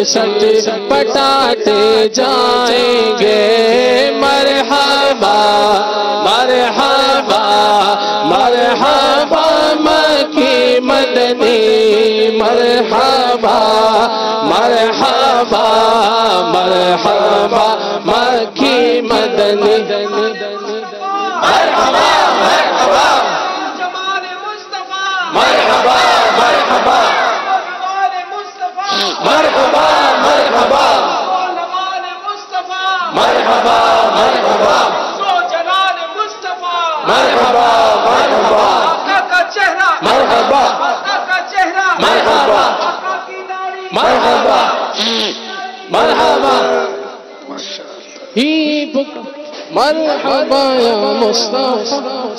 سچ پٹاتے جائیں گے مرحبا مرحبا مرحبا مکی مدنی مرحبا مرحبا مرحبا مکی مدنی مرحبا مرحبا جمال مصطفیٰ مرحبا مرحبا مرحبا مرحبا جمال مصطفیٰ مرحبا مرحبا سو جلال مصطفیٰ مرحبا مرحبا آقا کا چہرہ مرحبا آقا کا چہرہ مرحبا آقا کی داڑھی مرحبا مرحبا ہی مرحبا یا مصطفیٰ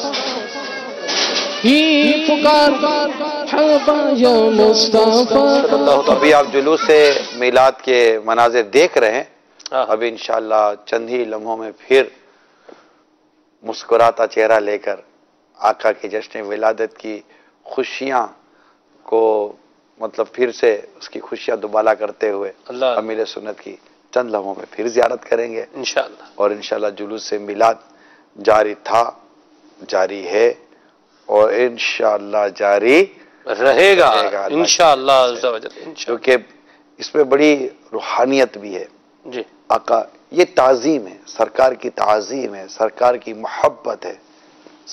ہی پکار مرحبا یا مصطفیٰ تو ابھی آپ جلوس سے میلاد کے مناظر دیکھ رہے ہیں. ابھی انشاءاللہ چند ہی لمحوں میں پھر مسکراتا چہرہ لے کر آقا کی جشن ولادت کی خوشیاں کو مطلب پھر سے اس کی خوشیاں دوبالا کرتے ہوئے امیل سنت کی چند لمحوں میں پھر زیارت کریں گے انشاءاللہ. اور انشاءاللہ جلوس سے میلاد جاری تھا، جاری ہے اور انشاءاللہ جاری رہے گا اللہ انشاءاللہ عز و جل انشاءاللہ. کیونکہ اس میں بڑی روحانیت بھی ہے. جی آقا یہ تعظیم ہے، سرکار کی تعظیم ہے، سرکار کی محبت ہے،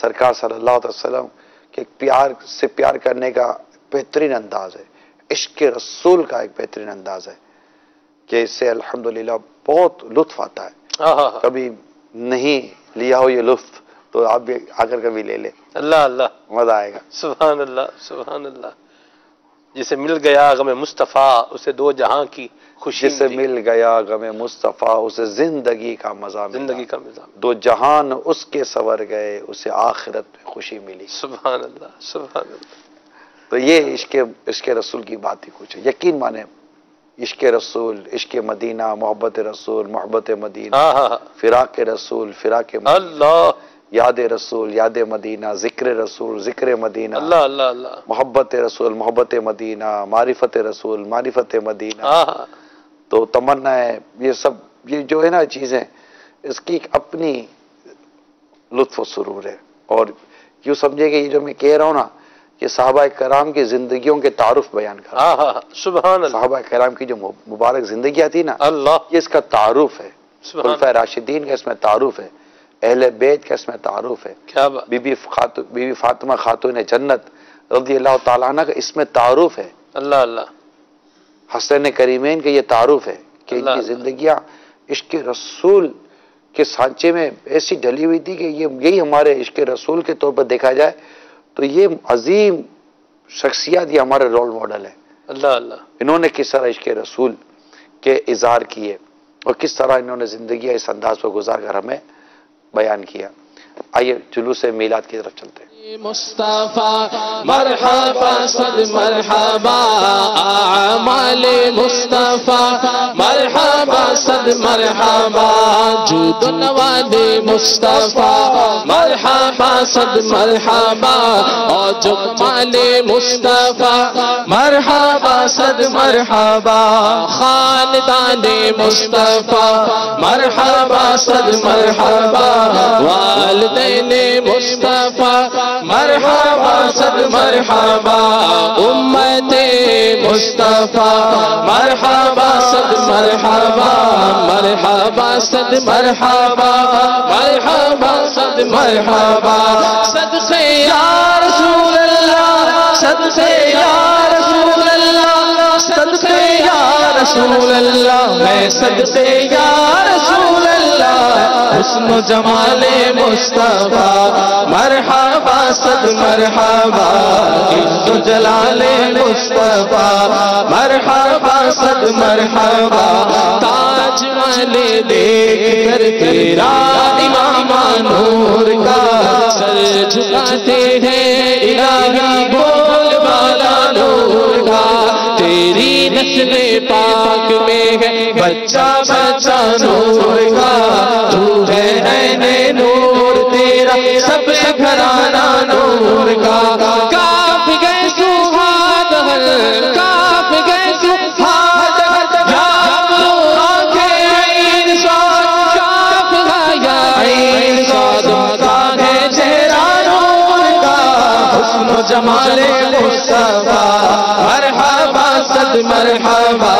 سرکار صلی اللہ علیہ وسلم کے پیار سے پیار کرنے کا بہترین انداز ہے، عشق رسول کا ایک بہترین انداز ہے کہ اس سے الحمدللہ بہت لطف آتا ہے. کبھی نہیں لیا ہو یہ لطف تو آپ بھی آ کر کبھی لے لیں، اللہ اللہ مزہ آئے گا. سبحان اللہ سبحان اللہ. جسے مل گیا غم مصطفیٰ اسے دو جہاں کی خوشی جسے ملی. مل گیا غم مصطفیٰ اسے زندگی کا مزہ ملا، زندگی کا نظام. دو جہان اس کے سور گئے اسے آخرت میں خوشی ملی. سبحان اللہ سبحان اللہ. تو یہ عشق رسول کی بات ہی کچھ ہے. یقین مانے عشق رسول، عشق مدینہ، محبت رسول، محبت مدینہ، فراق رسول، فراق مدینہ، اللہ یاد رسول، یاد مدینہ، ذکر رسول، ذکر مدینہ، اللہ اللہ اللہ. محبت رسول، محبت مدینہ، معرفت رسول، معرفت مدینہ. تو تمنا ہے یہ سب، یہ جو ہے نا چیزیں، اس کی ایک اپنی لطف و سرور ہے. اور یوں سمجھے کہ یہ جو میں کہہ رہا ہوں نا، یہ صحابہ کرام کی زندگیوں کے تعارف بیان کر رہا ہوں. سبحان اللہ. صحابہ کرام کی جو مبارک زندگیاں تھی نا، اللہ یہ اس کا تعارف ہے. سبحان خلفائے راشدین کا اس میں تعارف ہے، اہل بیت کا اس میں تعارف ہے، کیا بات. بی بی فاطمہ خاتون جنت رضی اللہ تعالیٰ عنہ کا اس میں تعارف ہے. اللہ اللہ. حسن کریمین کا یہ تعارف ہے کہ ان کی زندگیاں عشق رسول کے سانچے میں ایسی ڈلی ہوئی تھی کہ یہی ہمارے عشق رسول کے طور پر دیکھا جائے تو یہ عظیم شخصیات یہ ہمارے رول ماڈل ہیں. اللہ اللہ. انہوں نے کس طرح عشق رسول کے اظہار کیے اور کس طرح انہوں نے زندگی اس انداز پر گزار کر ہمیں بیان کیا. آئیے جلوس میلاد کی طرف چلتے ہیں. مصطفیٰ مرحبا صد مرحبا اعمال مصطفیٰ مرحبا صد مرحبا جود نوال مصطفیٰ مرحبا صد مرحبا اور جمال مصطفیٰ مرحبا صد مرحبا خاندان مصطفیٰ مرحبا صد مرحبا والدین مصطفیٰ مرحبا صد مرحبا امت مصطفیٰ مرحبا صد مرحبا مرحبا صد مرحبا مرحبا صد مرحبا صدقے یا رسول اللہ صدقے یا رسول اللہ صدقے یا رسول اللہ میں صدقے یا رسول اللہ حسن و جمال مصطفیٰ مرحبا صد مرحبا عز و جلال مصطفیٰ مرحبا صد مرحبا تاج والے دیکھ کر تیرا امام نور کا سر جھکاتے ہیں الہی بول بالا نور کا تیری نسل پاک میں ہے بچہ بچہ نور کا تو ہے عین نور تیرا سب گھرانہ نور کا کاف گئے سوہاد ہر کاف گئے سوہاد ہر یا جمال مصطفیٰ مرحبا صد مرحبا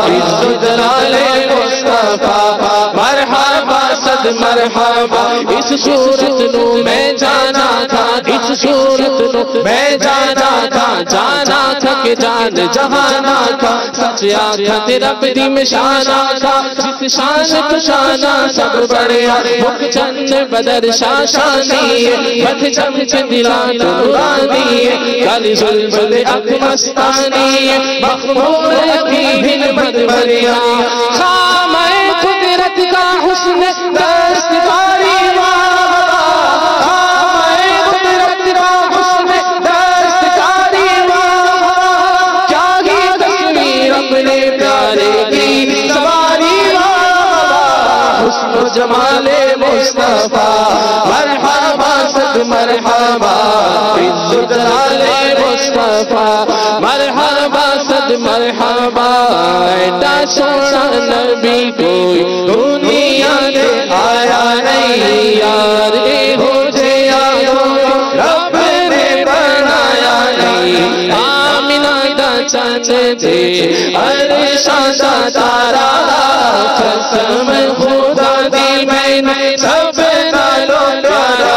عز و جلال مصطفیٰ مرحبا صد مرحبا اس صورت نو میں جانا تھا اس صورت نو میں جانا تھا کہ جان جہانا تھا سچ آکھا تیرا بدی میں شانا تھا جس شان کو شانا سب بڑے مک چند بدر شاشانی بد چمچ دلان نورانی کالی ظلم اک مستانی مخمور کی ہن مدبریا خامہ قدرت کا حسن دستکاری جمال مصطفیٰ مرحبا صد مرحبا عز و جلال مصطفیٰ مرحبا صد مرحبا ایڈا سونا نبی کوئی دنیا نے آیا نہیں یار ہو جیا رب نے بنایا نہیں آمینہ دا چاند دے عرشاں دا تارا قسم خدا دی میں نے سب نالوں پیارا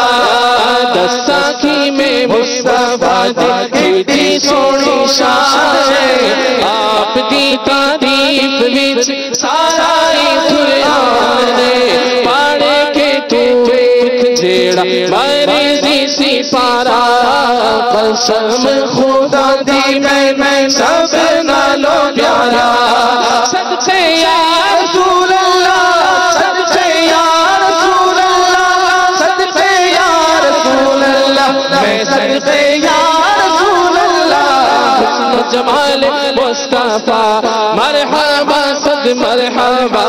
دستا کی میں مصطفیٰ دی سونی شان ہے آپ دی تعریف وچ سارا قرآن ہے پڑھ کے تو ایک جیڑا مرضی سی پارا قسم خدا دی میں سب نالوں پیارا صدقے یا رسول اللہ صدقے یا رسول اللہ صدقے یا رسول اللہ میں صدقے یا رسول اللہ حسن و جمال مصطفیٰ مرحبا صد مرحبا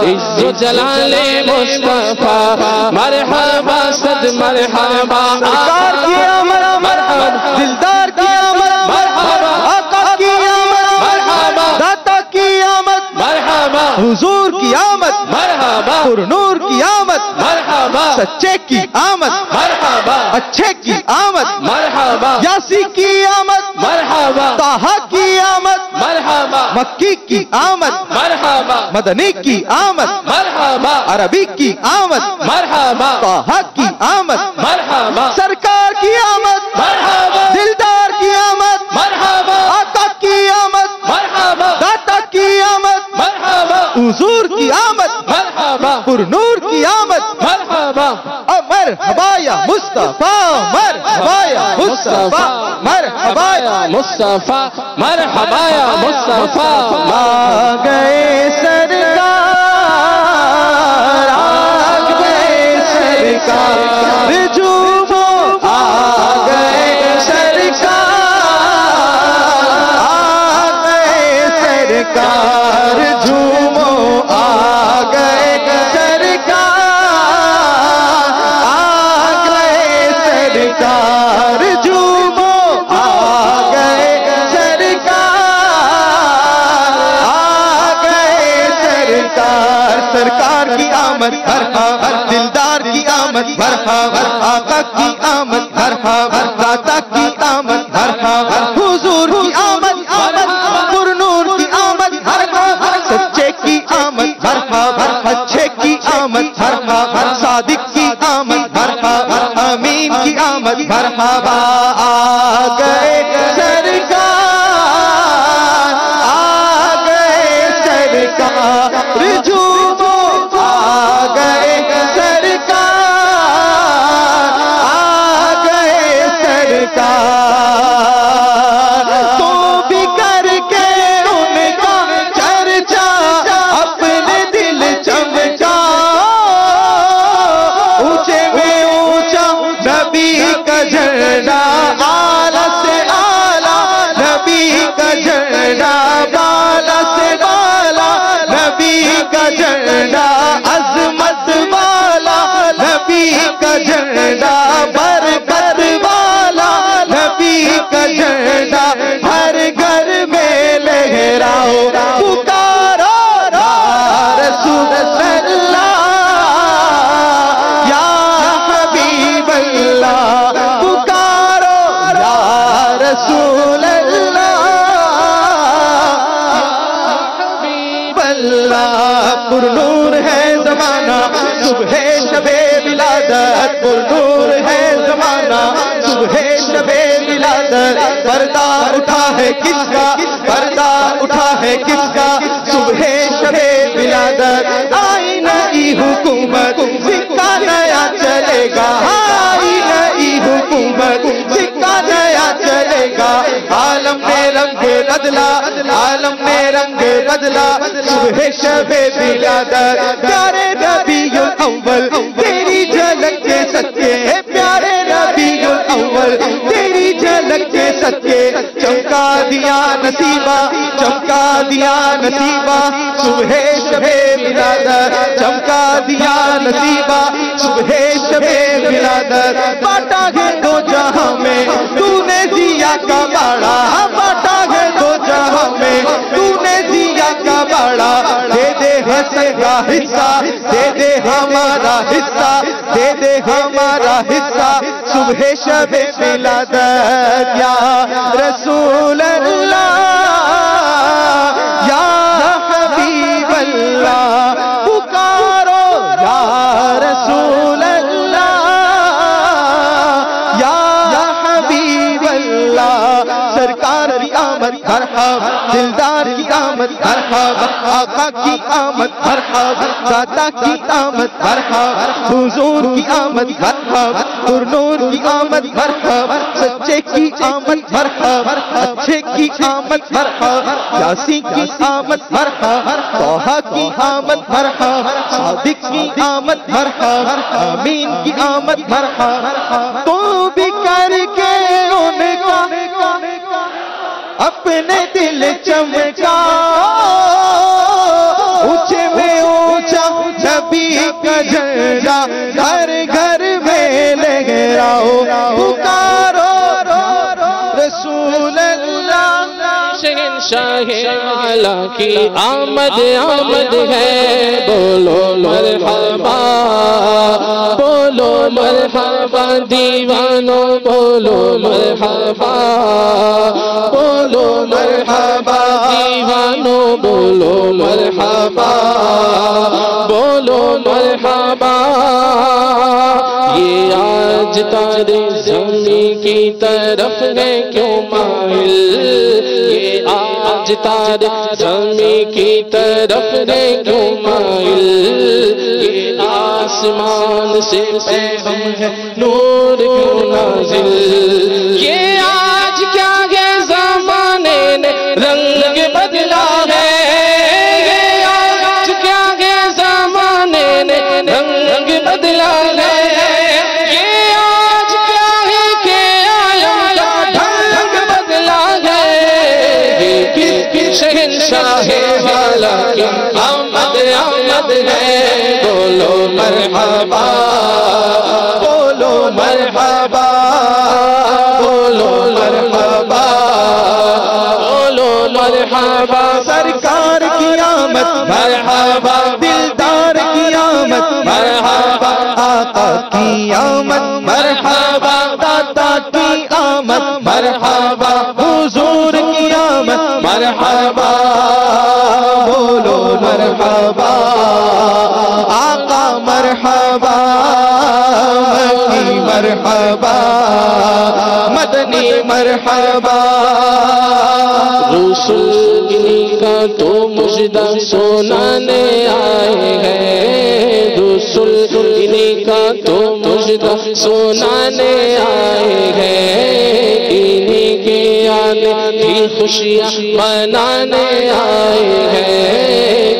عز و جلال مصطفیٰ مرحبا صد مرحبا سرکار کی آمد مرحبا دلدار کی آمد مرحبا آقا کی آمد مرحبا داتا کی آمد مرحبا حضور کی آمد مرحبا پر نور کی آمد مرحبا سچے کی آمد مرحبا اچھے کی آمد مرحبا یاسی کی آمد مرحبا طٰہٰ کی آمد مرحبا مکی کی آمد مرحبا مدنی کی آمد مرحبا عربی کی آمد مرحبا طٰہٰ کی آمد مرحبا سرکار کی آمد مرحبا دلدار کی آمد مرحبا آقا کی آمد مرحبا داتا کی آمد مرحبا حضور کی آمد مرحبا پر نور کی آمد مرحبا مرحبا یا مصطفیٰ مرحبا یا مصطفیٰ مرحبا یا مصطفیٰ مرحبا یا مصطفیٰ آ گئے سرکار آ گئے سرکار جھومو آ گئے سرکار آ گئے سرکار جھومو آ گئے سرکار آ گئے سرکار جھومو آ گئے سرکار آ گئے سرکار سرکار کی آمد مرحبا دلدار کی آمد مرحبا آقا کی آمد مرحبا داتا کی آمد مرحبا حضور کی آمد پر نور کی آمد مرحبا سچے کی آمد مرحبا اچھے کی آمد مرحبا صادق کی آمد مرحبا امین کی آمد مرحبا آ گئے سرکار آ گئے سرکار جھومو آ گئے سرکار آ گئے سرکار تو بھی کر کے ان کا چرچا اپنے دل چمکا اونچے میں اونچا نبی کا جھنڈا اللہ پر نور ہے زمانہ صبح شب ولادت پر نور ہے زمانہ صبح شب ولادت پردہ اٹھا ہے کس کا پردہ اٹھا ہے کس کا صبح شب ولادت آئی نئی حکومت سکہ نیا چلے گا آئی نئی حکومت سکہ نیا چلے گا عالم میں رنگ بدلا عالم میں رنگ بدلا صبح شب ولادت پیارے ربیع الاول تیری جھلک کے صدقے پیارے ربیع الاول تیری جھلک کے صدقے چمکا دیا نصیبہ چمکا دیا نصیبہ صبح شب ولادت چمکا دیا نصیبہ صبح شب ولادت باٹا ہے دو جہاں میں تو نے دیا کا باڑا باٹا ہے دو جہاں میں تو نے دیا کا باڑا دے دے حسن کا حصہ دے دے ہمارا حصہ دے دے ہمارا حصہ صبح شب ولادت یا رسول اللہ یا حبیب اللہ پکارو یا رسول اللہ یا حبیب اللہ سرکار کی آمد مرحبا دلدار کی آمد مرحبا آقا کی آمد مرحبا داتا کی آمد مرحبا حضور کی آمد مرحبا پر نور کی آمد مرحبا سچے کی آمد مرحبا اچھے کی آمد مرحبا یاسی کی آمد مرحبا طہ کی آمد مرحبا صادق کی آمد مرحبا امین کی آمد مرحبا تو بھی کر کے ان کا اپنے دل چمکا اونچے میں اونچا نبی کا جھنڈا گھر گھر میں لہراؤ پکارو رسول اللہ شہنشاہ اعلیٰ کی آمد آمد ہے بولو مرحبا بولو مرحبا دیوانوں بولو مرحبا بولو مرحبا دیوانوں بولو مرحبا بولو مرحبا یہ آج تارے زمین کی طرف ہے کیوں مائل یہ آج تارے زمین کی طرف ہے کیوں مائل یہ آسمان سے پیغام ہے نور کیوں نازل یہ آج کیا ہے زمانے نے رنگ بدلا ہے یہ آج کیا ہے زمانے نے رنگ بدلا ہے یہ آج کیا ہے کہ آیا کا ڈھنگ بدلا ہے یہ کس شہنشاہ والا کی آمد آمد ہے بولو مرحبا بولو مرحبا بولو مرحبا بولو مرحبا سرکار کی آمد مرحبا دلدار کی آمد مرحبا آقا کی آمد مرحبا داتا کی آمد مرحبا حضور کی آمد مرحبا بولو مرحبا آقا مرحبا مکی مرحبا مدنی مرحبا رسول انہی کا تو مجدہ سنانے آئے ہیں رسول انہی کا تو مجدہ سنانے آئے ہیں انہی کے آنے کی خوشیاں منانے آئے ہیں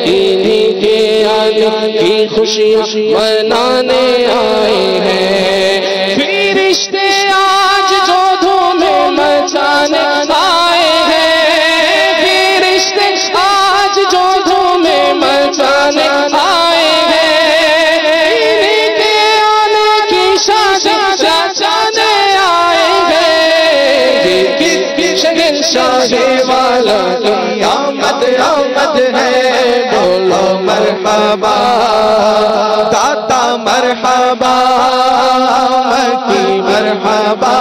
انہی کے آنے کی خوشیاں منانے آئے ہیں فرشتے آج جو دھومیں مچانے آئے ہیں فرشتے آج جو دھومیں مچانے آئے ہیں انہی کے آنے کی شادی جانے آئے ہیں کہ شہنشاہ والا کی آمد آمد ہے بولو مرحبا داتا مرحبا مکی مرحبا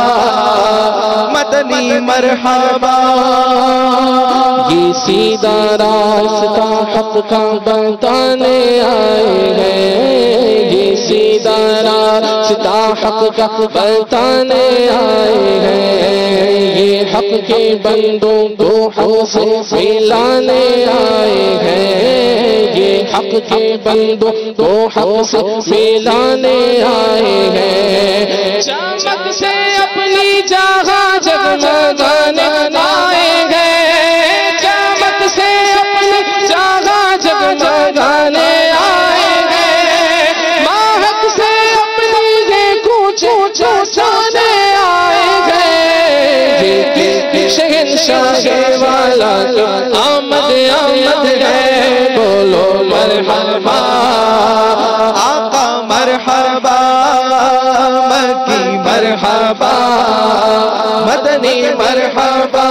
مدنی مرحبا یہ سیدھا راستہ حق کا بتانے آئے ہیں، یہ سیدھا راستہ حق کا بتانے آئے ہیں، یہ حق کے بندوں کو حق سے ملانے آئے ہیں، یہ حق کے بندوں کو حق سے ملانے آئے ہیں، چمک سے اپنی جگہ جگمگانے آئے ہیں، چمک سے اپنی جگہ جگمگانے آئے ہیں، مہک سے اپنی یہ کوچے چاچانے آئے ہیں، یہ شہنشاہ والا کی آمد آمد ہے، بولو مرحبا آقا مرحبا، مکی مرحبا، مدنی مرحبا،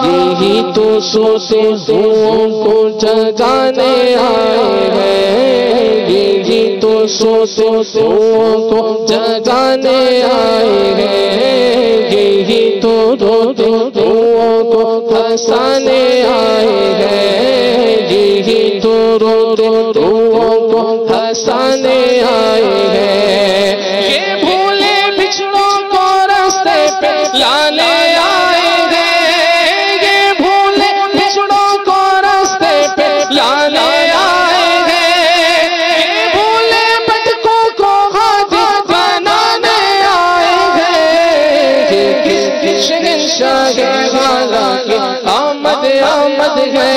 یہی تو سوتے دھوؤں کو جگانے آئے ہیں، یہی تو سوتے دھوؤں کو جگانے آئے ہیں، یہی تو روتے دھوؤں کو ہنسانے آئے ہیں، یہی تو روتے دھوؤں کو ہنسانے آئے ہیں، یہ بھولے بچھڑوں کو راستے پہ لانے آئے ہیں، یہ بھولے بچھڑوں کو راستے پہ لانے آئے ہیں، یہ بھولے بھٹکوں کو ہادی بنانے آئے ہیں، یہ شہنشاہ والا کی آمد آمد ہے،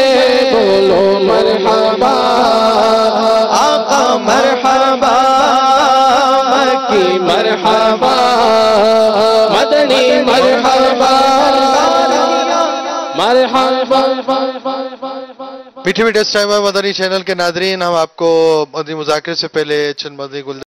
بولو مرحبا آقا مرحبا، مکی مرحبا، مدنی مرحبا مرحبا۔ میٹھے میٹھے اس ٹائم مدنی چینل کے ناظرین، ہم آپ کو مدنی مذاکرے سے پہلے چند مدنی گلدستے